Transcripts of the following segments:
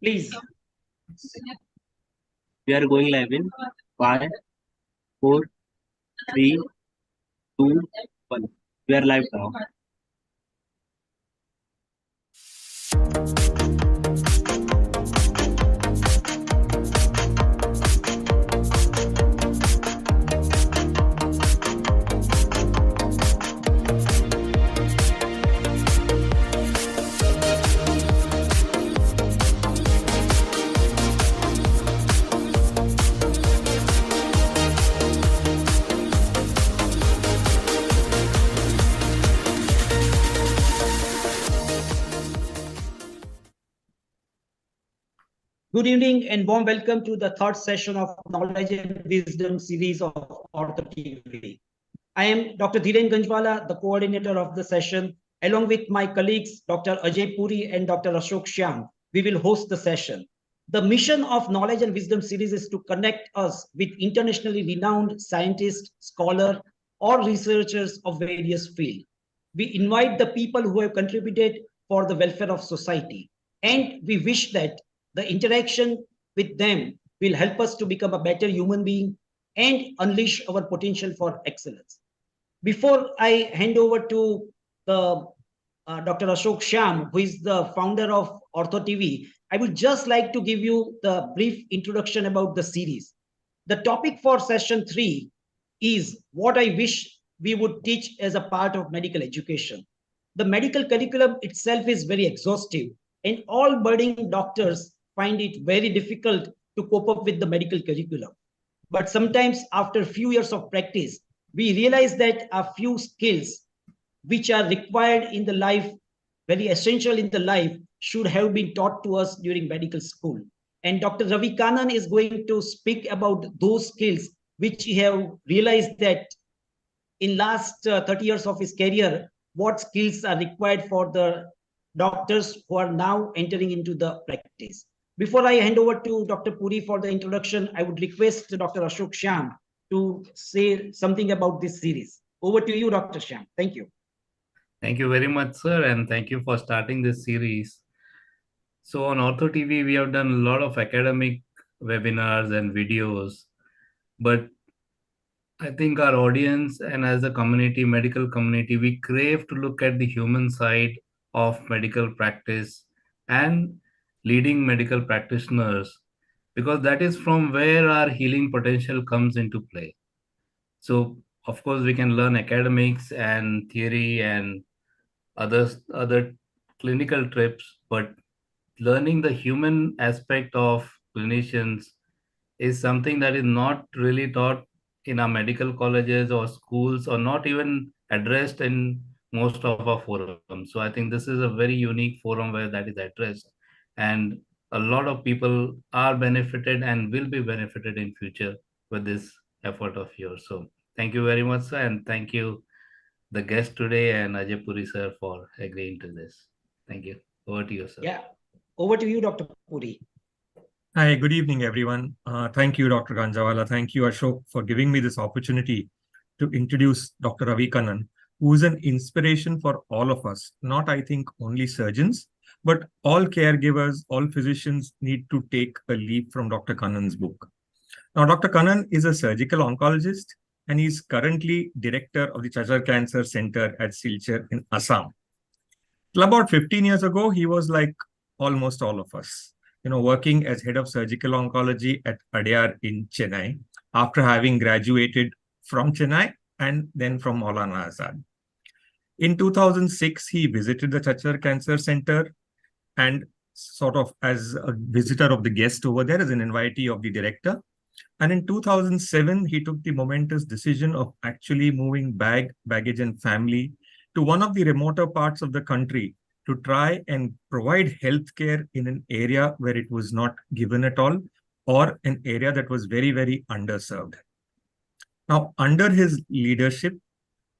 Please, we are going live in 5, 4, 3, 2, 1. We are live now. Good evening and warm welcome to the third session of Knowledge and Wisdom series of OrthoTV. I am Dr. Dhiren Ganjwala, the coordinator of the session. Along with my colleagues, Dr. Ajay Puri and Dr. Ashok Shyam, we will host the session. The mission of Knowledge and Wisdom series is to connect us with internationally renowned scientists, scholars, or researchers of various fields. We invite the people who have contributed for the welfare of society, and we wish that the interaction with them will help us to become a better human being and unleash our potential for excellence. Before I hand over to the Dr. Ashok Shyam, who is the founder of OrthoTV, I would just like to give you the brief introduction about the series. The topic for session 3 is what I wish we would teach as a part of medical education. The medical curriculum itself is very exhaustive, and all budding doctors find it very difficult to cope up with the medical curriculum. But sometimes after a few years of practice, we realize that a few skills which are required in the life, very essential in the life, should have been taught to us during medical school. And Dr. Ravi Kanan is going to speak about those skills which he have realized that in last 30 years of his career, what skills are required for the doctors who are now entering into the practice. Before I hand over to Dr. Puri for the introduction, I would request Dr. Ashok Shyam to say something about this series. Over to you, Dr. Shyam. Thank you. Thank you very much, sir, and thank you for starting this series. So on OrthoTV, we have done a lot of academic webinars and videos, but I think our audience and as a community, medical community, we crave to look at the human side of medical practice and leading medical practitioners, because that is from where our healing potential comes into play. So, of course, we can learn academics and theory and other clinical trips, but learning the human aspect of clinicians is something that is not really taught in our medical colleges or schools, or not even addressed in most of our forums. So I think this is a very unique forum where that is addressed, and a lot of people are benefited and will be benefited in future with this effort of yours. So thank you very much, sir, and thank you the guest today and Ajay Puri sir for agreeing to this. Thank you. Over to you, sir. Yeah, over to you, Dr. Puri. Hi, good evening, everyone. Thank you, Dr. Ganjwala. Thank you, Ashok, for giving me this opportunity to introduce Dr. Ravi Kanan, who is an inspiration for all of us, not, I think, only surgeons, but all caregivers, all physicians need to take a leap from Dr. Kanan's book. Now, Dr. Kanan is a surgical oncologist, and he's currently director of the Cachar Cancer Center at Silchar in Assam. About 15 years ago, he was like almost all of us, working as head of surgical oncology at Adyar in Chennai, after having graduated from Chennai and then from Maulana Azad. In 2006, he visited the Cachar Cancer Center and sort of as a visitor of the guest over there, as an invitee of the director. And in 2007, he took the momentous decision of actually moving baggage and family to one of the remoter parts of the country to try and provide healthcare in an area where it was not given at all, or an area that was very, very underserved. Now, under his leadership,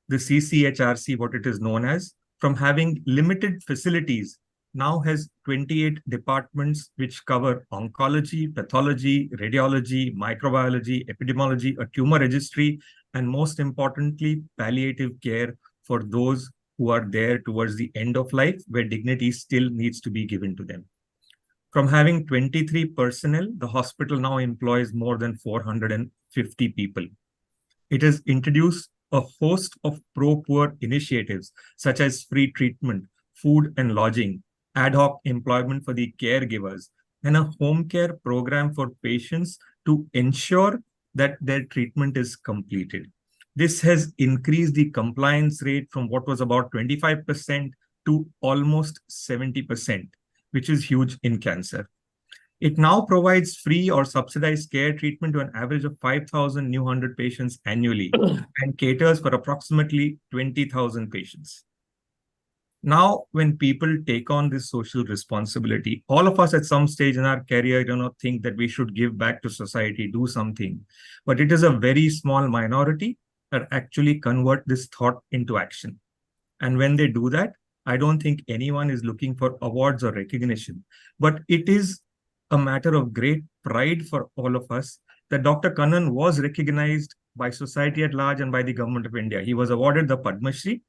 the CCHRC, what it is known as, from having limited facilities, now has 28 departments which cover oncology, pathology, radiology, microbiology, epidemiology, a tumor registry, and most importantly, palliative care for those who are there towards the end of life, where dignity still needs to be given to them. From having 23 personnel, the hospital now employs more than 450 people. It has introduced a host of pro-poor initiatives such as free treatment, food and lodging, ad hoc employment for the caregivers, and a home care program for patients to ensure that their treatment is completed. This has increased the compliance rate from what was about 25% to almost 70%, which is huge in cancer. It now provides free or subsidized care treatment to an average of 5,000 new 100 patients annually and caters for approximately 20,000 patients. Now, when people take on this social responsibility, all of us at some stage in our career, think that we should give back to society, do something. But it is a very small minority that actually convert this thought into action. And when they do that, I don't think anyone is looking for awards or recognition, but it is a matter of great pride for all of us that Dr. Kannan was recognized by society at large and by the government of India. He was awarded the Padma Shri,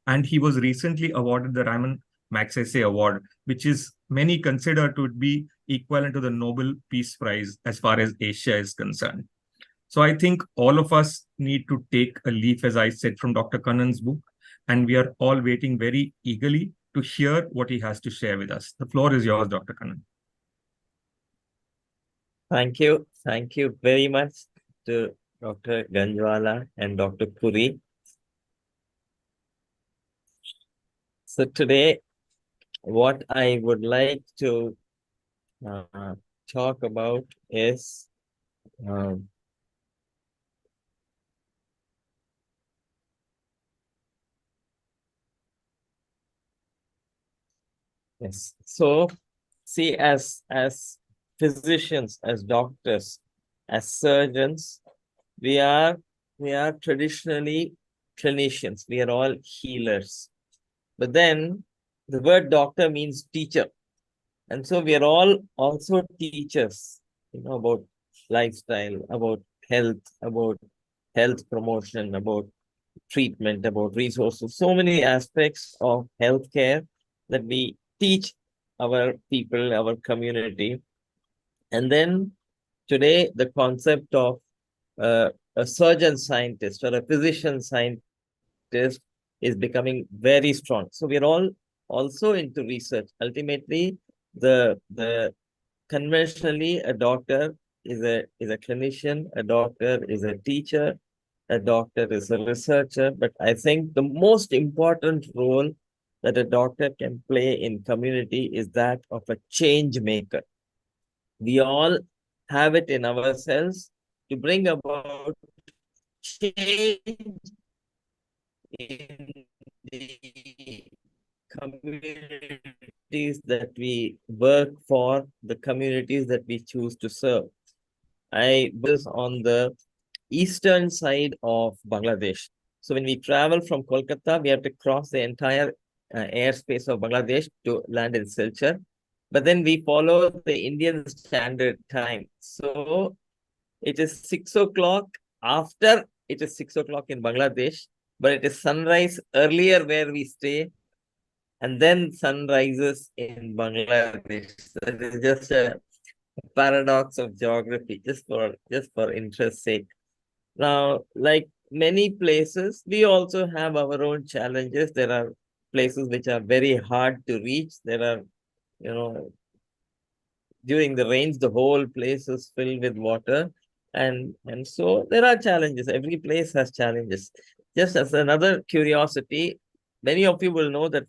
and he was recently awarded the Ramon Magsaysay Award, which is many consider to be equivalent to the Nobel Peace Prize as far as Asia is concerned. So I think all of us need to take a leaf, as I said, from Dr. Kannan's book, and we are all waiting very eagerly to hear what he has to share with us. The floor is yours, Dr. Kannan. Thank you. Thank you very much to Dr. Ganjwala and Dr. Puri. So today, what I would like to talk about is yes. So see, as physicians, as doctors, as surgeons, we are traditionally clinicians. We are all healers. But then the word doctor means teacher. And so we are all also teachers, about lifestyle, about health promotion, about treatment, about resources, so many aspects of healthcare that we teach our people, our community. And then today, the concept of a surgeon scientist or a physician scientist is becoming very strong. So we are all also into research. Ultimately, the conventionally a doctor is a clinician, a doctor is a teacher, a doctor is a researcher. But I think the most important role that a doctor can play in community is that of a change maker. We all have it in ourselves to bring about change in the communities that we work for, the communities that we choose to serve. I was on the eastern side of Bangladesh. So when we travel from Kolkata, we have to cross the entire airspace of Bangladesh to land in Silchar. But then we follow the Indian Standard Time. So it is 6 o'clock after it is 6 o'clock in Bangladesh, but it is sunrise earlier where we stay, and then sun rises in Bangladesh. That is just a paradox of geography, just for interest's sake. Now, like many places, we also have our own challenges. There are places which are very hard to reach. There are, during the rains, the whole place is filled with water. And so there are challenges. Every place has challenges. Just as another curiosity, many of you will know that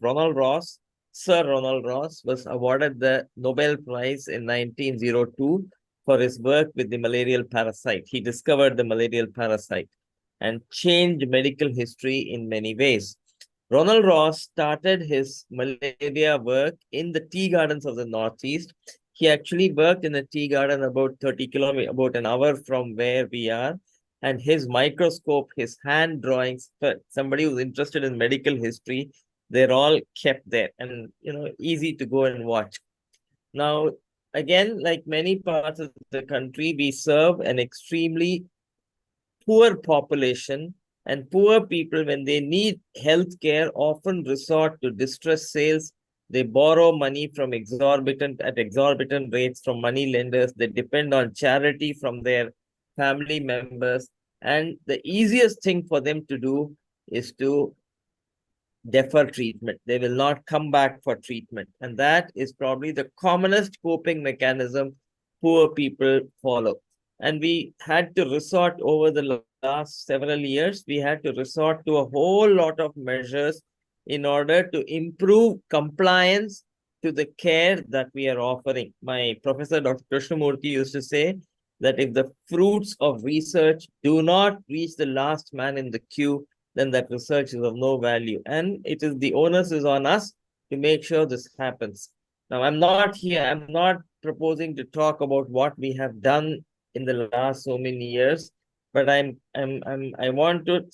Sir Ronald Ross was awarded the Nobel Prize in 1902 for his work with the malarial parasite. He discovered the malarial parasite and changed medical history in many ways. Ronald Ross started his malaria work in the tea gardens of the Northeast. He actually worked in a tea garden about 30 kilometers, about an hour from where we are. And his microscope, his hand drawings, for somebody who's interested in medical history, they're all kept there and, easy to go and watch. Now, again, like many parts of the country, we serve an extremely poor population, and poor people, when they need health care, often resort to distress sales, They borrow money from exorbitant rates from money lenders. They depend on charity from their family members. And the easiest thing for them to do is to defer treatment. They will not come back for treatment. And that is probably the commonest coping mechanism poor people follow. And we had to resort over the last several years, we had to resort to a whole lot of measures in order to improve compliance to the care that we are offering. My professor, Dr. Krishnamurthy, used to say that if the fruits of research do not reach the last man in the queue, then that research is of no value. And it is the onus is on us to make sure this happens. Now, I'm not proposing to talk about what we have done in the last so many years, but I want to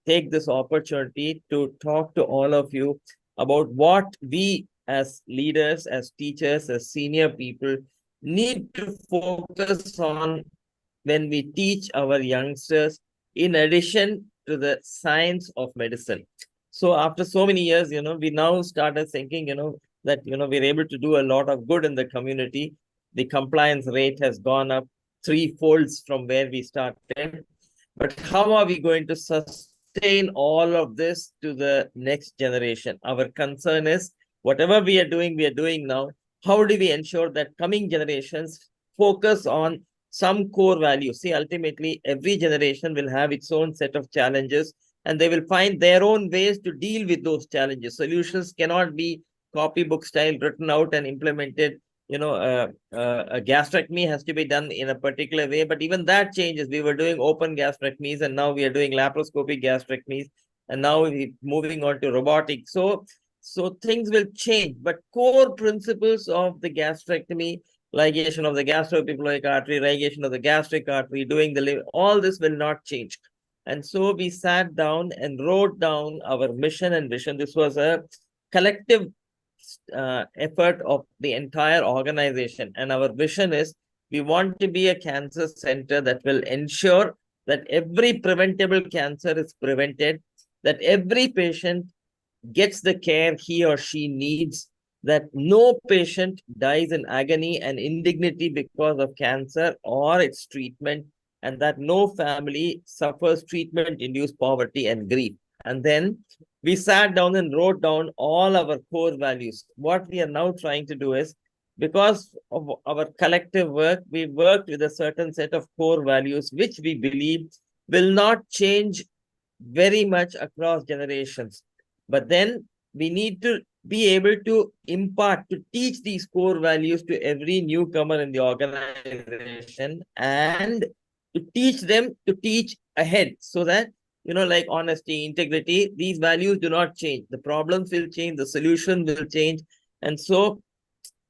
take this opportunity to talk to all of you about what we as leaders, as teachers, as senior people need to focus on when we teach our youngsters, in addition to the science of medicine. So after so many years, we now started thinking, that, we're able to do a lot of good in the community. The compliance rate has gone up 3-folds from where we started. But how are we going to sustain all of this to the next generation? Our concern is whatever we are doing now. How do we ensure that coming generations focus on some core values? See, ultimately, every generation will have its own set of challenges, and they will find their own ways to deal with those challenges. Solutions cannot be copybook style written out and implemented. A gastrectomy has to be done in a particular way, but even that changes. We were doing open gastrectomies, and now we are doing laparoscopic gastrectomies, and now we're moving on to robotic. So things will change, but core principles of the gastrectomy, ligation of the gastroepiploic artery, ligation of the gastric artery, doing the liver, all this will not change. And so we sat down and wrote down our mission and vision. This was a collective effort of the entire organization. And our vision is, we want to be a cancer center that will ensure that every preventable cancer is prevented, that every patient gets the care he or she needs, that no patient dies in agony and indignity because of cancer or its treatment, and that no family suffers treatment-induced poverty and grief. And then we sat down and wrote down all our core values. What we are now trying to do is, because of our collective work, we worked with a certain set of core values, which we believe will not change very much across generations. But then we need to be able to impart, to teach these core values to every newcomer in the organization, and to teach them to teach ahead, so that, like honesty, integrity, these values do not change. The problems will change, the solution will change. And so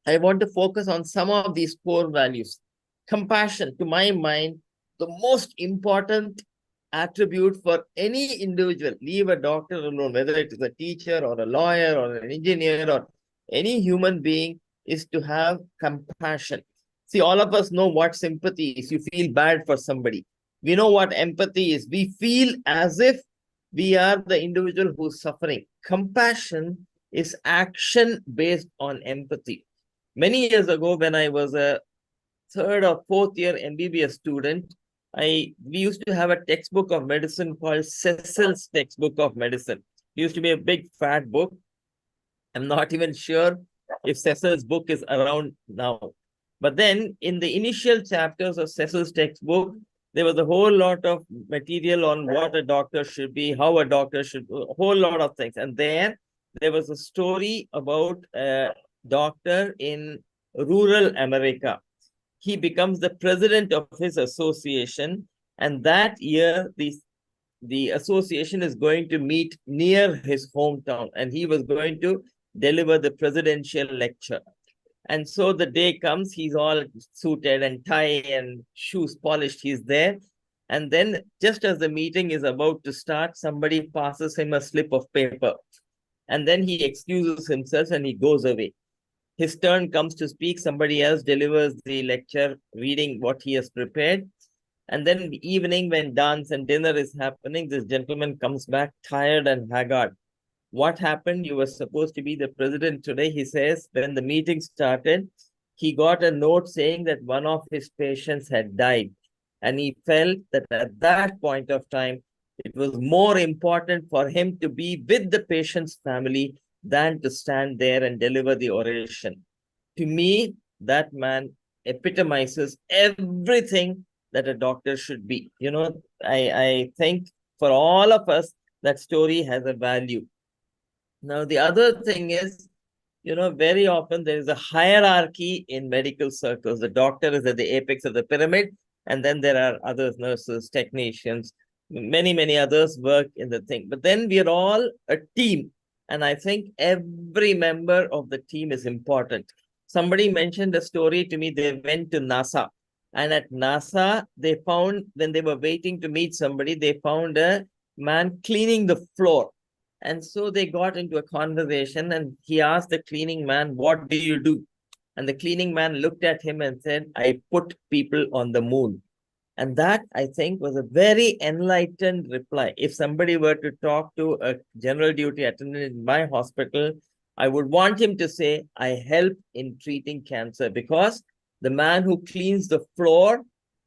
I want to focus on some of these core values. Compassion, to my mind, the most important attribute for any individual, leave a doctor alone, whether it is a teacher or a lawyer or an engineer or any human being, is to have compassion. See, all of us know what sympathy is. You feel bad for somebody. We know what empathy is. We feel as if we are the individual who's suffering. Compassion is action based on empathy. Many years ago, when I was a 3rd or 4th year MBBS student, we used to have a textbook of medicine called Cecil's Textbook of Medicine. It used to be a big fat book. I'm not even sure if Cecil's book is around now. But then in the initial chapters of Cecil's textbook, there was a whole lot of material on what a doctor should be, how a doctor should, a whole lot of things. And there was a story about a doctor in rural America. He becomes the president of his association, and that year the association is going to meet near his hometown, and he was going to deliver the presidential lecture. And so the day comes, he's all suited and tie and shoes polished, he's there. And then just as the meeting is about to start, somebody passes him a slip of paper. And then he excuses himself and he goes away. His turn comes to speak. Somebody else delivers the lecture, reading what he has prepared. And then in the evening, when dance and dinner is happening, this gentleman comes back tired and haggard. What happened? You were supposed to be the president today. He says when the meeting started, he got a note saying that one of his patients had died. And he felt that at that point of time, it was more important for him to be with the patient's family than to stand there and deliver the oration. To me, that man epitomizes everything that a doctor should be. I think for all of us, that story has a value. Now, the other thing is, very often there is a hierarchy in medical circles. The doctor is at the apex of the pyramid, and then there are others, nurses, technicians, many others work in the thing. But then we are all a team. And I think every member of the team is important. Somebody mentioned a story to me. They went to NASA. And at NASA, they found, when they were waiting to meet somebody, they found a man cleaning the floor. And so they got into a conversation and he asked the cleaning man, what do you do? And the cleaning man looked at him and said, I put people on the moon. And that, I think, was a very enlightened reply. If somebody were to talk to a general duty attendant in my hospital, I would want him to say, I help in treating cancer, because the man who cleans the floor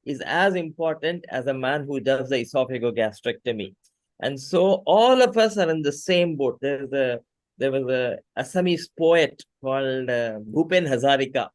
is as important as a man who does the esophagogastrectomy. And so all of us are in the same boat. There was a Assamese poet called Bhupen Hazarika,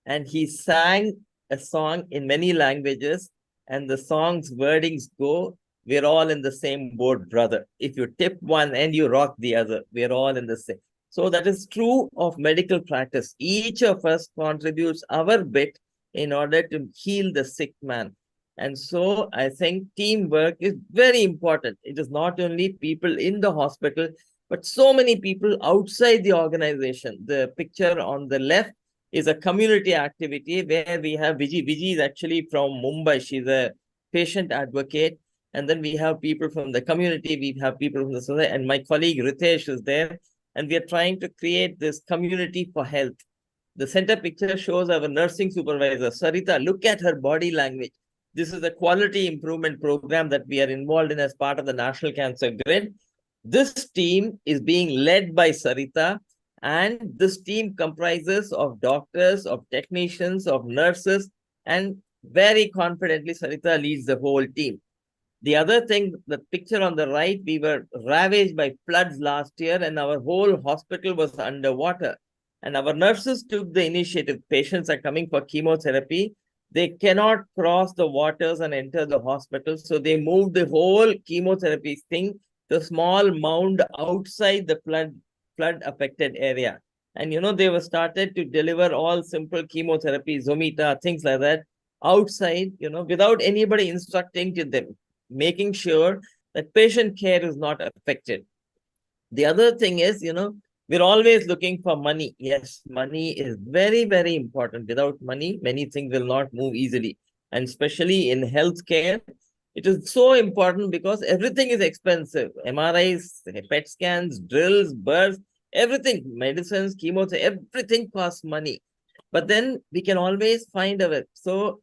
and he sang a song in many languages, and the song's wordings go, we're all in the same boat, brother. If you tip one end, you rock the other. We're all in the same. So that is true of medical practice. Each of us contributes our bit in order to heal the sick man. And so I think teamwork is very important. It is not only people in the hospital, but so many people outside the organization. The picture on the left is a community activity where we have Viji. Viji is actually from Mumbai. She's a patient advocate. And then we have people from the community. We have people from the society. And my colleague Ritesh is there. And we are trying to create this community for health. The center picture shows our nursing supervisor, Sarita. Look at her body language. This is a quality improvement program that we are involved in as part of the National Cancer Grid. This team is being led by Sarita, and this team comprises of doctors, of technicians, of nurses, and very confidently Sarita leads the whole team. The other thing, the picture on the right, we were ravaged by floods last year and our whole hospital was underwater. And our nurses took the initiative. Patients are coming for chemotherapy. They cannot cross the waters and enter the hospital. So they moved the whole chemotherapy thing to a small mound outside the flood affected area. And, they were started to deliver all simple chemotherapy, Zomita, things like that outside, without anybody instructing to them, making sure that patient care is not affected. The other thing is, we're always looking for money. Yes, money is very, very important. Without money, many things will not move easily. And especially in healthcare, it is so important because everything is expensive. MRIs, PET scans, drills, births, everything, medicines, chemotherapy, everything costs money. But then we can always find a way. So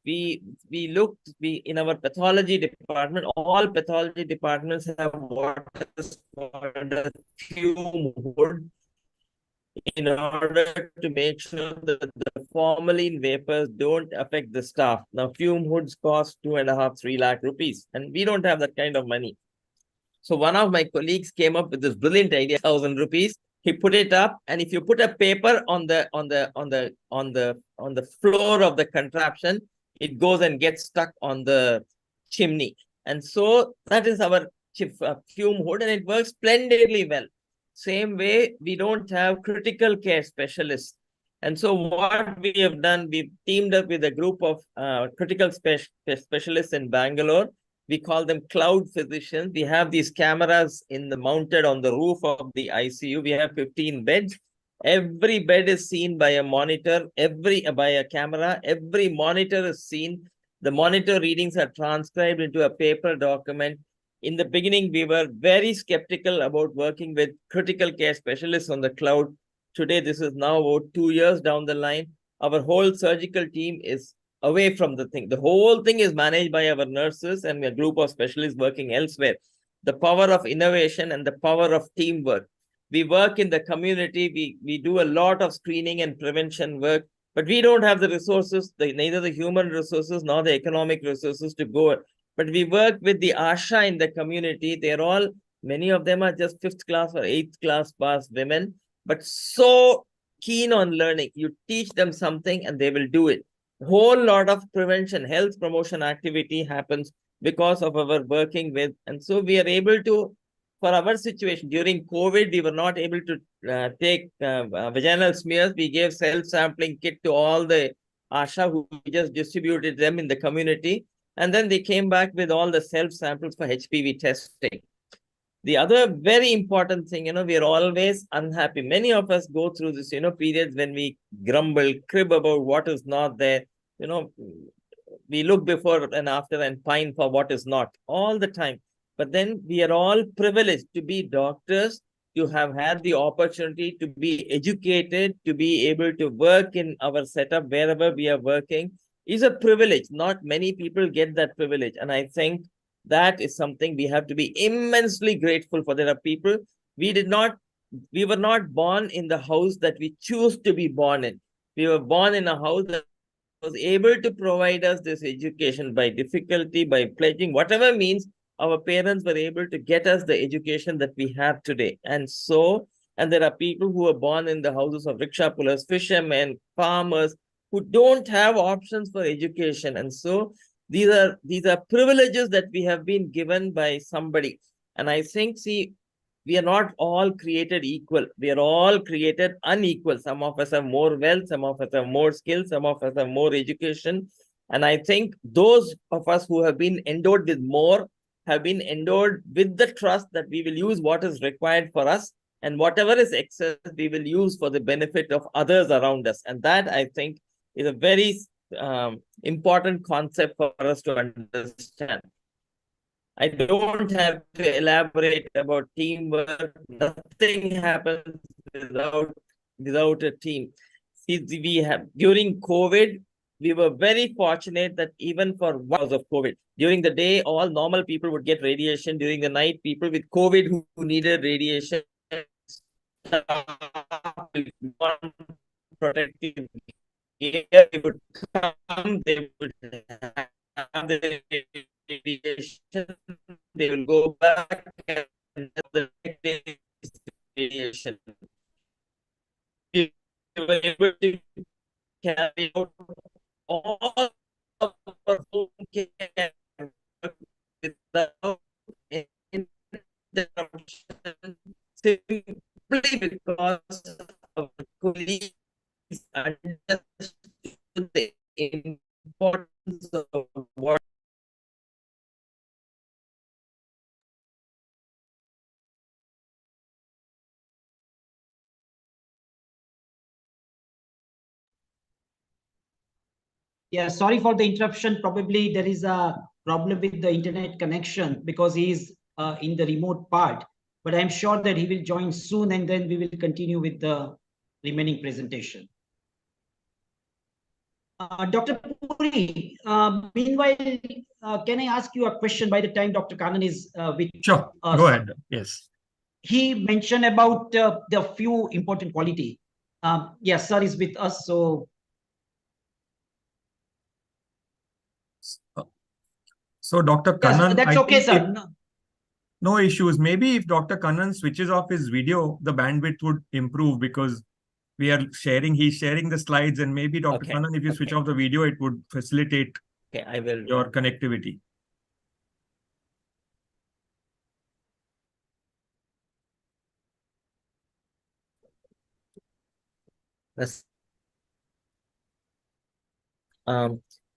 we in our pathology department, all pathology departments have what is called a fume hood in order to make sure that the formalin vapors don't affect the staff. Now, fume hoods cost 2.5–3 lakh rupees, and we don't have that kind of money. So one of my colleagues came up with this brilliant idea, 1,000 rupees. He put it up, and if you put a paper on the floor of the contraption, it goes and gets stuck on the chimney. And so that is our fume hood, and it works splendidly well. Same way, we don't have critical care specialists. And so what we have done, we've teamed up with a group of critical specialists in Bangalore. We call them cloud physicians. We have these cameras mounted on the roof of the ICU. We have 15 beds. Every bed is seen by a monitor, by a camera. Every monitor is seen. The monitor readings are transcribed into a paper document. In the beginning, we were very skeptical about working with critical care specialists on the cloud. Today, this is now about 2 years down the line. Our whole surgical team is away from the thing. The whole thing is managed by our nurses and a group of specialists working elsewhere. the power of innovation and the power of teamwork. We work in the community. We do a lot of screening and prevention work, but we don't have the resources, neither the human resources nor the economic resources to go. But we work with the ASHA in the community. They're all, many of them are just 5th class or 8th class pass women, but so keen on learning. You teach them something and they will do it. A whole lot of prevention, health promotion activity happens because of our working with. And so we are able to, for our situation, during COVID, we were not able to take vaginal smears. We gave self-sampling kit to all the ASHA who just distributed them in the community. And then they came back with all the self-samples for HPV testing. The other very important thing, we are always unhappy. Many of us go through this, periods when we grumble, crib about what is not there. We look before and after and pine for what is not all the time. But then we are all privileged to be doctors, to have had the opportunity to be educated, to be able to work in our setup wherever we are working is a privilege. Not many people get that privilege. And I think that is something we have to be immensely grateful for. There are people, we were not born in the house that we choose to be born in. We were born in a house that was able to provide us this education by difficulty, by pledging, whatever means. Our parents were able to get us the education that we have today. And there are people who are born in the houses of rickshaw pullers, fishermen, farmers, who don't have options for education. And so these are privileges that we have been given by somebody. And I think, we are not all created equal. We are all created unequal. Some of us have more wealth, some of us have more skills, some of us have more education. And I think those of us who have been endowed with more have been endowed with the trust that we will use what is required for us, and whatever is excess, we will use for the benefit of others around us. And that, I think, is a very important concept for us to understand. I don't have to elaborate about teamwork. Nothing happens without a team. During COVID, we were very fortunate that even for 1 hour of COVID, during the day, all normal people would get radiation. During the night, people with COVID who needed radiation, protective gear, they would come, they would have the radiation, they will go back and the next day radiation. We were able to carry out all of our home care without interruption, simply because our colleagues understood the importance of what. Yeah, sorry for the interruption. Probably there is a problem with the internet connection because he's in the remote part. But I'm sure that he will join soon, and then we will continue with the remaining presentation. Dr. Puri, meanwhile, can I ask you a question by the time Dr. Kanan is with Sure, us? go ahead. Yes. He mentioned about the few important quality. Yes, sir is with us, so. So Dr. Yes, Kannan, that's okay, sir. No issues. Maybe if Dr. Kannan switches off his video, the bandwidth would improve because he's sharing the slides, and maybe Dr. Kannan, if you switch off the video, it would facilitate your connectivity.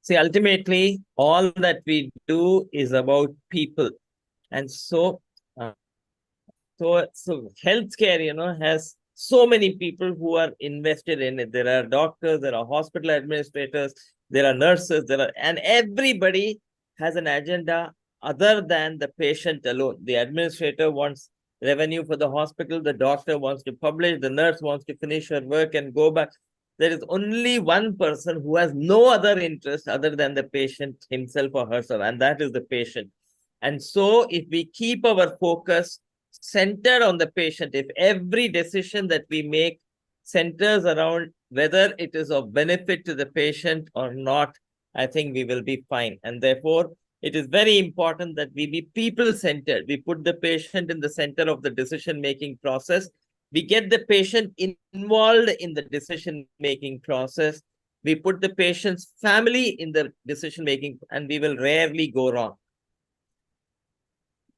See, ultimately, all that we do is about people. And so healthcare, has so many people who are invested in it. There are doctors, there are hospital administrators, there are nurses, and everybody has an agenda other than the patient alone. The administrator wants revenue for the hospital, the doctor wants to publish, the nurse wants to finish her work and go back. There is only one person who has no other interest other than the patient himself or herself, and that is the patient. And so if we keep our focus centered on the patient, if every decision that we make centers around whether it is of benefit to the patient or not, I think we will be fine. And therefore, it is very important that we be people-centered. We put the patient in the center of the decision-making process. We get the patient involved in the decision-making process. We put the patient's family in the decision-making, and we will rarely go wrong.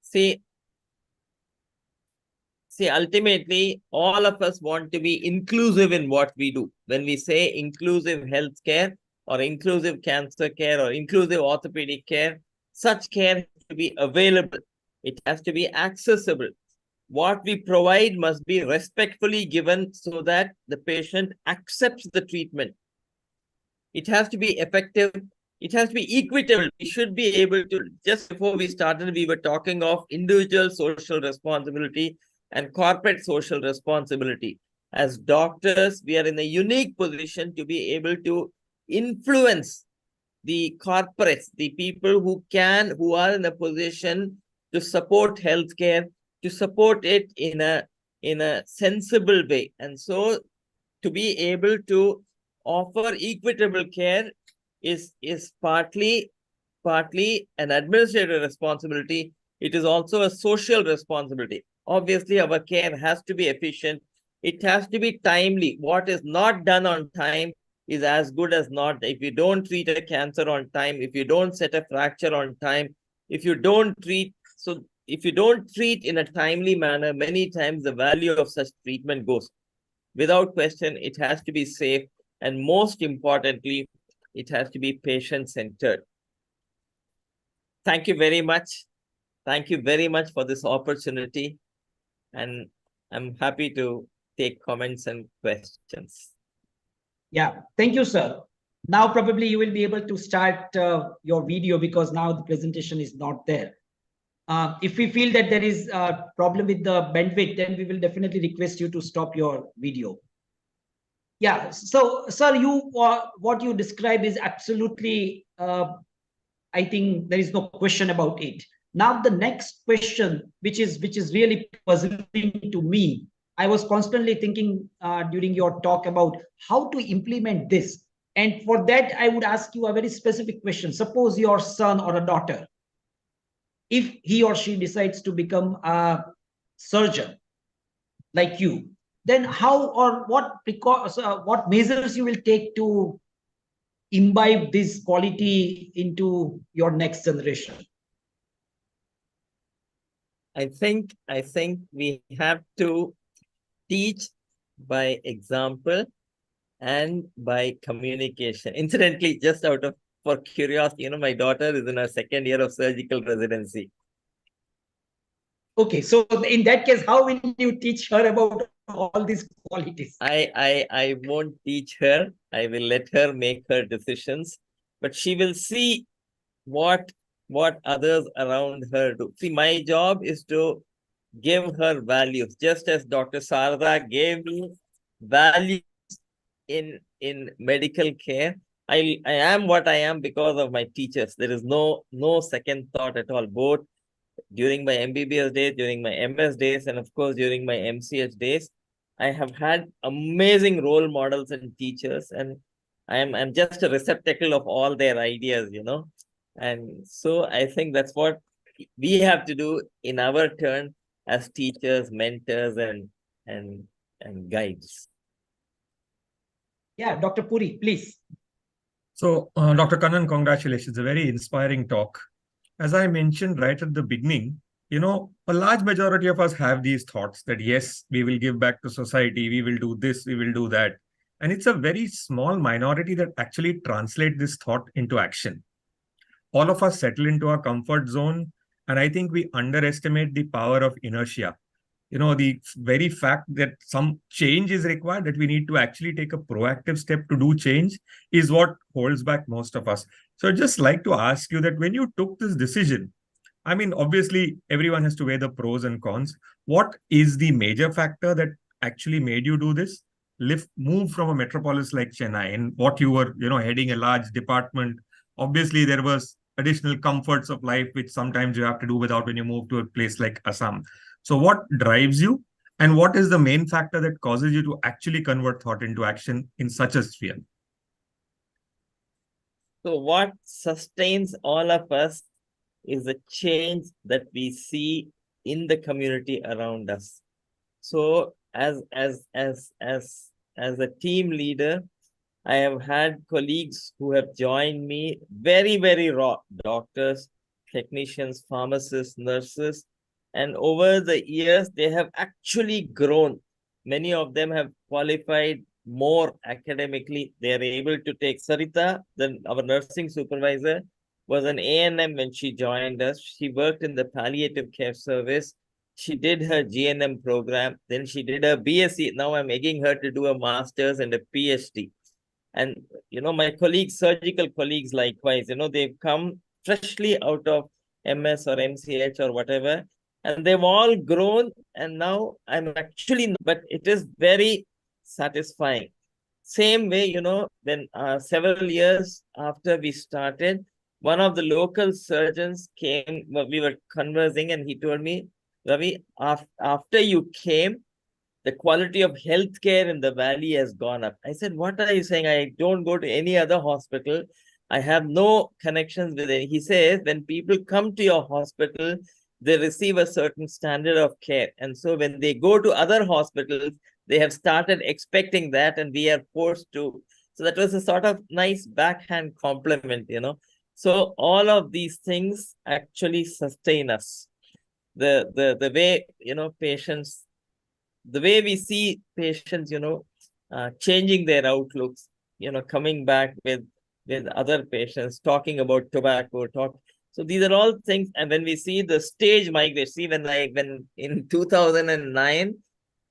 See, ultimately, all of us want to be inclusive in what we do. When we say inclusive healthcare or inclusive cancer care or inclusive orthopedic care, such care has to be available. It has to be accessible. What we provide must be respectfully given so that the patient accepts the treatment. It has to be effective. It has to be equitable. We should be able to, just before we started, we were talking of individual social responsibility and corporate social responsibility. As doctors, we are in a unique position to be able to influence the corporates, the people who are in a position to support healthcare, to support it in a sensible way. And so to be able to offer equitable care is partly an administrative responsibility. It is also a social responsibility. Obviously, our care has to be efficient. It has to be timely. What is not done on time is as good as not. If you don't treat a cancer on time, if you don't set a fracture on time, if you don't treat in a timely manner, many times the value of such treatment goes. Without question, it has to be safe. And most importantly, it has to be patient-centered. Thank you very much. Thank you very much for this opportunity. And I'm happy to take comments and questions. Yeah, thank you, sir. Now probably you will be able to start your video because now the presentation is not there. If we feel that there is a problem with the bandwidth, then we will definitely request you to stop your video. Yeah, so sir, what you describe is absolutely, I think there is no question about it. Now the next question, which is really puzzling to me, I was constantly thinking during your talk about how to implement this. And for that, I would ask you a very specific question. Suppose your son or a daughter, if he or she decides to become a surgeon like you, then how or what measures you will take to imbibe this quality into your next generation? I think we have to teach by example and by communication. Incidentally, just for curiosity, my daughter is in her second year of surgical residency. Okay, so in that case, how will you teach her about all these qualities? I won't teach her. I will let her make her decisions, but she will see what others around her do. See, my job is to give her values, just as Dr. Sarada gave me values in medical care. I am what I am because of my teachers. There is no second thought at all, both during my MBBS days, during my MS days, and of course, during my MCH days. I have had amazing role models and teachers, and I'm just a receptacle of all their ideas, And so I think that's what we have to do in our turn as teachers, mentors, and guides. Yeah, Dr. Puri, please. So, Dr. Kannan, congratulations. A very inspiring talk. As I mentioned right at the beginning, a large majority of us have these thoughts that, yes, we will give back to society, we will do this, we will do that. And it's a very small minority that actually translate this thought into action. All of us settle into our comfort zone, and I think we underestimate the power of inertia. The very fact that some change is required, that we need to actually take a proactive step to do change, is what holds back most of us. So I'd just like to ask you that when you took this decision, I mean, obviously, everyone has to weigh the pros and cons. What is the major factor that actually made you do this? Move from a metropolis like Chennai, and what you were, heading a large department. Obviously, there was additional comforts of life, which sometimes you have to do without when you move to a place like Assam. So what drives you, and what is the main factor that causes you to actually convert thought into action in such a sphere? So what sustains all of us is the change that we see in the community around us. So as a team leader, I have had colleagues who have joined me, very, very raw doctors, technicians, pharmacists, nurses. And over the years, they have actually grown. Many of them have qualified more academically. They are able to take Sarita, our nursing supervisor, was an A&M when she joined us. She worked in the palliative care service. She did her GNM program. Then she did her BSc. Now I'm egging her to do a master's and a PhD. And, my colleagues, surgical colleagues, likewise, they've come freshly out of MS or MCH or whatever, and they've all grown. And now I'm actually, but it is very satisfying. Same way, when several years after we started, one of the local surgeons came, we were conversing, and he told me, Ravi, after you came, the quality of healthcare in the valley has gone up. I said, what are you saying? I don't go to any other hospital. I have no connections with it. He says, when people come to your hospital, they receive a certain standard of care. And so when they go to other hospitals, they have started expecting that, and we are forced to. So that was a sort of nice backhand compliment, So all of these things actually sustain us. The way, patients, the way we see patients, changing their outlooks, coming back with other patients, talking about tobacco, So these are all things. And when we see the stage migration, see when in 2009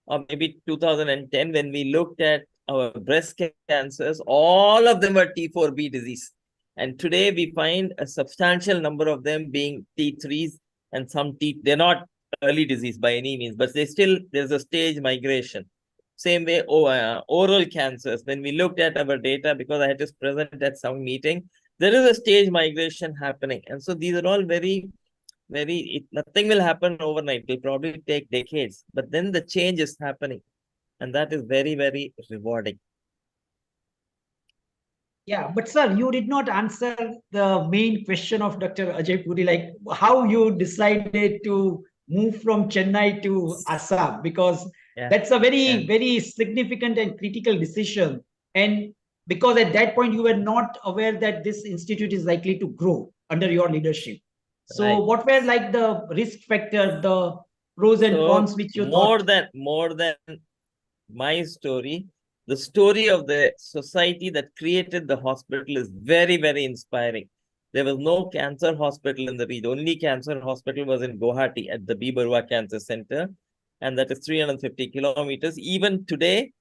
or maybe 2010, when we looked at our breast cancers, all of them were T4B disease. And today we find a substantial number of them being T3s and some they're not early disease by any means, but there's a stage migration. Same way, oral cancers. When we looked at our data, because I had to present at some meeting, there is a stage migration happening. And so these are all very, nothing will happen overnight. It will probably take decades, but then the change is happening. And that is very, very rewarding. Yeah, but sir, you did not answer the main question of Dr. Ajay Puri, like how you decided to move from Chennai to Assam, because that's a very, very significant and critical decision. And because at that point, you were not aware that this institute is likely to grow under your leadership. So what were like the risk factor, the pros and cons which you thought? More than my story, the story of the society that created the hospital is very, very inspiring. There was no cancer hospital in the region. Only cancer hospital was in Guwahati at the B. Barua Cancer Center. And that is 350 kilometers. Even today,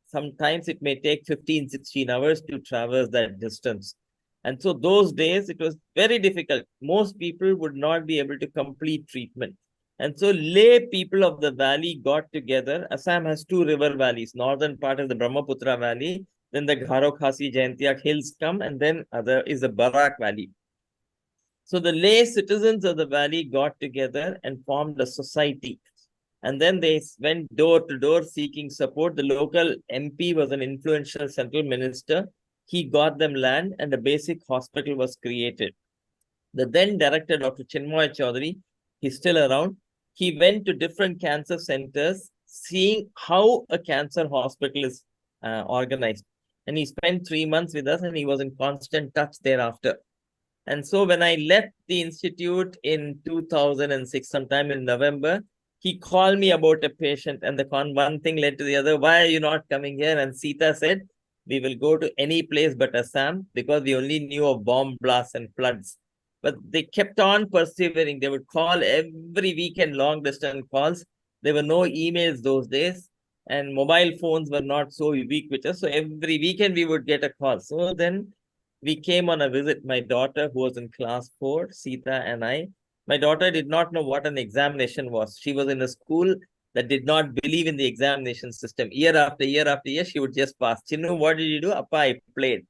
sometimes it may take 15, 16 hours to traverse that distance. And so those days, it was very difficult. Most people would not be able to complete treatment. And so lay people of the valley got together. Assam has two river valleys. Northern part is the Brahmaputra Valley. Then the Gharo Khasi Jaintiak hills come. And then other is the Barak Valley. So the lay citizens of the valley got together and formed a society. And then they went door to door seeking support. The local MP was an influential central minister. He got them land and a basic hospital was created. The then director, Dr. Chinmoy Chaudhary, he's still around. He went to different cancer centers, seeing how a cancer hospital is organized. And he spent 3 months with us and he was in constant touch thereafter. And so when I left the institute in 2006, sometime in November, he called me about a patient and one thing led to the other. Why are you not coming here? And Sita said, we will go to any place but Assam because we only knew of bomb blasts and floods. But they kept on persevering. They would call every weekend, long distance calls. There were no emails those days and mobile phones were not so ubiquitous. So every weekend we would get a call. So then we came on a visit. My daughter, who was in class 4, Sita and I. My daughter did not know what an examination was. She was in a school that did not believe in the examination system. Year after year after year, she would just pass. Chinnu, what did you do? Appa, I played.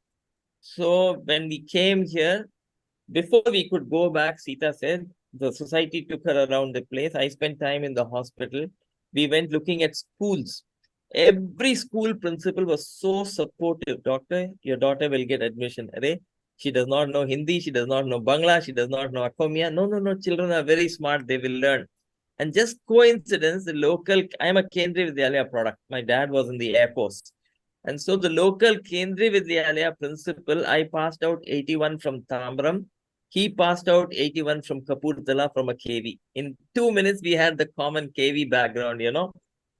So when we came here, Before we could go back, Sita said, the society took her around the place. I spent time in the hospital. We went looking at schools. Every school principal was so supportive. Doctor, your daughter will get admission. Arey, she does not know Hindi, she does not know Bangla, she does not know Akomiya. No, children are very smart, they will learn. And just coincidence, the local, I'm a Kendriya Vidyalaya product. My dad was in the Air Force. And so the local Kendriya Vidyalaya principal, I passed out 81 from Tambram. He passed out 81 from Kapurthala from a KV. In 2 minutes, we had the common KV background,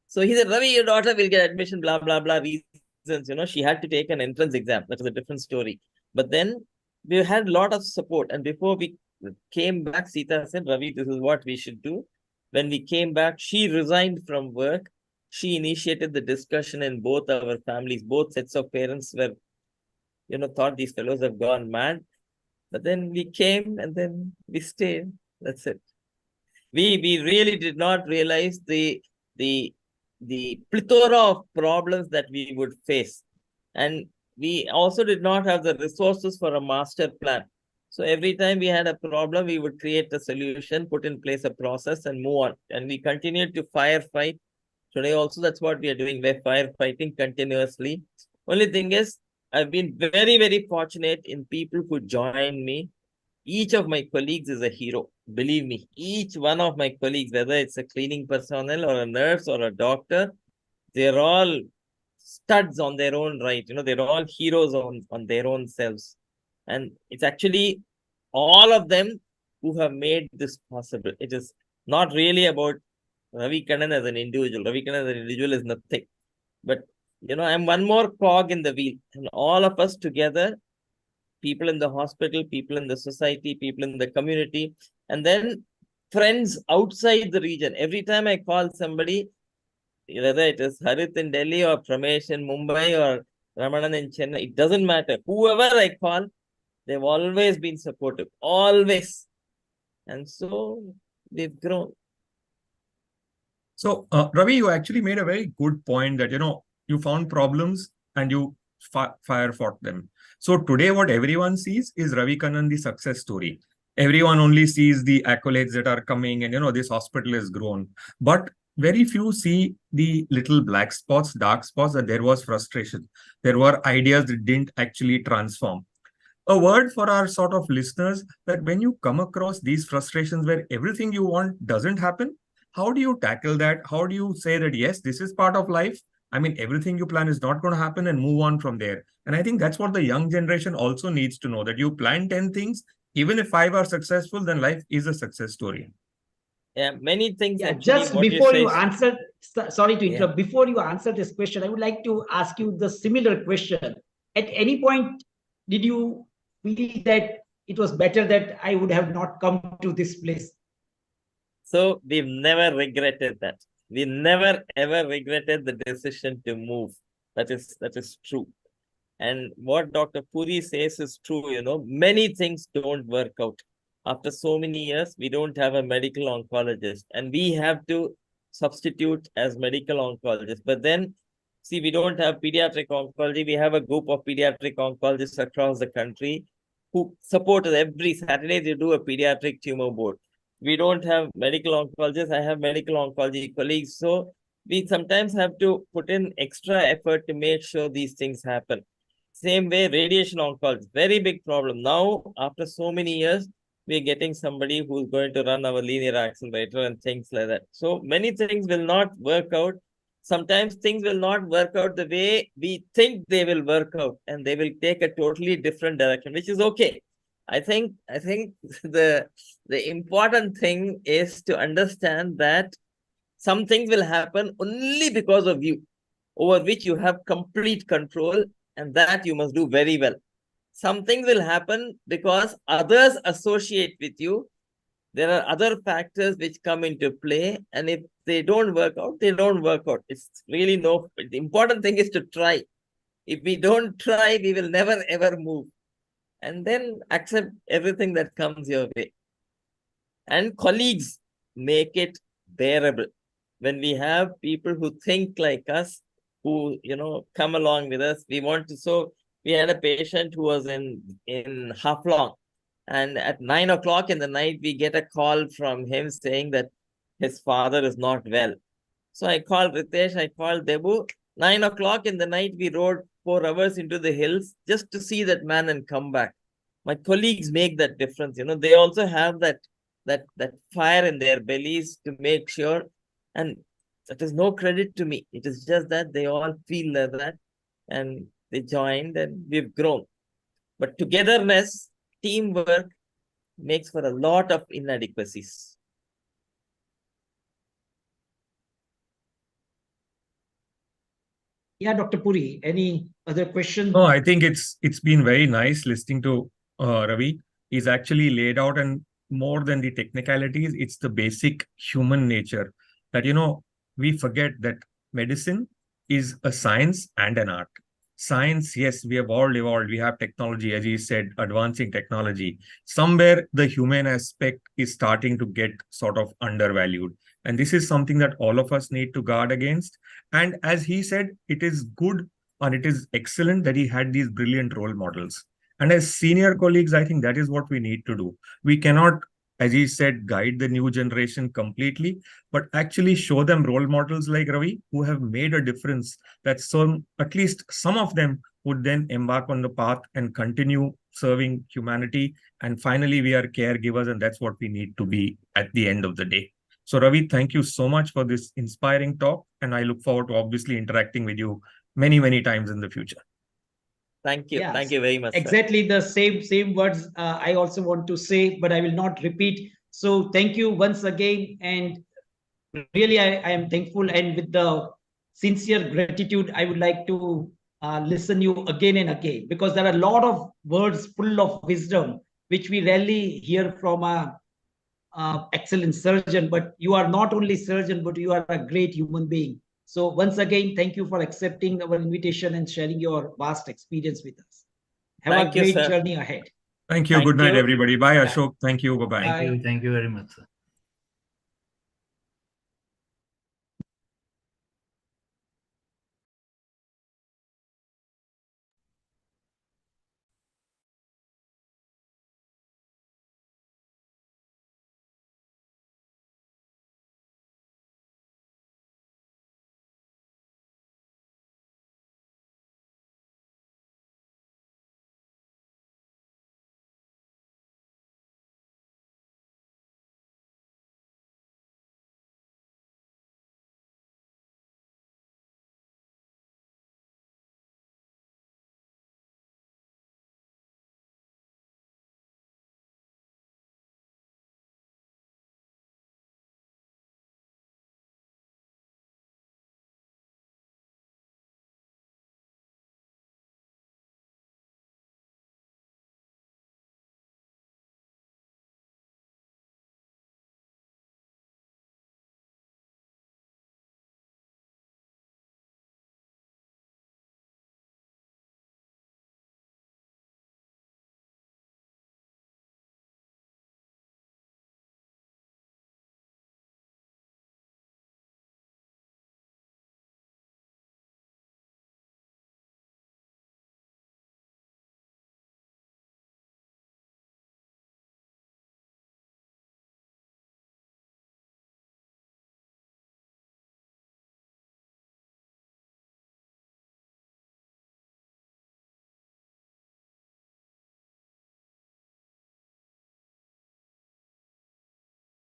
So he said, Ravi, your daughter will get admission, blah, blah, blah, reasons. She had to take an entrance exam. That was a different story. But then we had a lot of support. And before we came back, Sita said, Ravi, this is what we should do. When we came back, she resigned from work. She initiated the discussion in both our families. Both sets of parents were, thought these fellows have gone mad. But then we came and then we stayed. That's it. We really did not realize the plethora of problems that we would face. And we also did not have the resources for a master plan. So every time we had a problem, we would create a solution, put in place a process and move on. And we continued to firefight. Today also, that's what we are doing. We're firefighting continuously. Only thing is, I've been very, very fortunate in people who join me. Each of my colleagues is a hero. Believe me, each one of my colleagues, whether it's a cleaning personnel or a nurse or a doctor, they're all studs on their own right. They're all heroes on their own selves. And it's actually all of them who have made this possible. It is not really about Ravi Kanan as an individual. Ravi Kanan as an individual is nothing. But, I'm one more cog in the wheel. And all of us together, people in the hospital, people in the society, people in the community, and then friends outside the region. Every time I call somebody, whether it is Harit in Delhi or Pramesh in Mumbai or Ramanan in Chennai, it doesn't matter. Whoever I call, they've always been supportive. Always. And so we've grown. So, Ravi, you actually made a very good point that, you found problems and you fire fought them. So today, what everyone sees is Ravi Kanan, the success story. Everyone only sees the accolades that are coming and, this hospital has grown. But very few see the little black spots, dark spots, that there was frustration. There were ideas that didn't actually transform. A word for our sort of listeners that when you come across these frustrations where everything you want doesn't happen, how do you tackle that? How do you say that, yes, this is part of life? I mean, everything you plan is not going to happen and move on from there. And I think that's what the young generation also needs to know, that you plan 10 things, even if 5 are successful, then life is a success story. Yeah, many things. Yeah, actually, just before you answer, sorry to interrupt, Yeah. before you answer this question, I would like to ask you the similar question. At any point, did you feel that it was better that I would have not come to this place? So we've never regretted that. We never ever regretted the decision to move. That is true. And what Dr. Puri says is true, many things don't work out. After so many years, we don't have a medical oncologist and we have to substitute as medical oncologists. But then, see, we don't have pediatric oncology. We have a group of pediatric oncologists across the country who support us. Every Saturday, they do a pediatric tumor board. We don't have medical oncologists. I have medical oncology colleagues. So we sometimes have to put in extra effort to make sure these things happen. Same way, radiation oncology, very big problem. Now, after so many years, we're getting somebody who's going to run our linear accelerator and things like that. So many things will not work out. Sometimes things will not work out the way we think they will work out, and they will take a totally different direction, which is okay. I think the important thing is to understand that some things will happen only because of you, over which you have complete control, and that you must do very well. Some things will happen because others associate with you. There are other factors which come into play, and if they don't work out, they don't work out. It's really the important thing is to try. If we don't try, we will never ever move. And then accept everything that comes your way. And colleagues make it bearable. When we have people who think like us, who, come along with us, we want to. So we had a patient who was in Haflong. And at 9 o'clock in the night, we get a call from him saying that his father is not well. So I called Ritesh, I called Debu. 9 o'clock in the night, we rode 4 hours into the hills just to see that man and come back. My colleagues make that difference. You know, they also have that fire in their bellies to make sure. And that is no credit to me. It is just that they all feel like that and they joined and we've grown. But togetherness, teamwork makes for a lot of inadequacies. Yeah, Dr. Puri, any other question? No, I think it's been very nice listening to Ravi. He's actually laid out, and more than the technicalities, it's the basic human nature that, we forget that medicine is a science and an art. Science, yes, we have all evolved. We have technology, as he said, advancing technology. Somewhere the human aspect is starting to get sort of undervalued. And this is something that all of us need to guard against. And as he said, it is good and it is excellent that he had these brilliant role models. And as senior colleagues, I think that is what we need to do. We cannot, as he said, guide the new generation completely, but actually show them role models like Ravi, who have made a difference, that at least some of them would then embark on the path and continue serving humanity. And finally, we are caregivers, and that's what we need to be at the end of the day. So Ravi, thank you so much for this inspiring talk. And I look forward to obviously interacting with you many, many times in the future. Thank you. Yes, Thank you very much. Exactly the same words I also want to say, but I will not repeat. So thank you once again. And really, I am thankful. And with the sincere gratitude, I would like to listen you again and again, because there are a lot of words full of wisdom, which we rarely hear from a excellent surgeon. But you are not only surgeon, but you are a great human being. So once again, thank you for accepting our invitation and sharing your vast experience with us. Have a great journey ahead. Thank you. Good night, everybody. Bye, Ashok. Thank you. Bye-bye. Thank you very much, sir.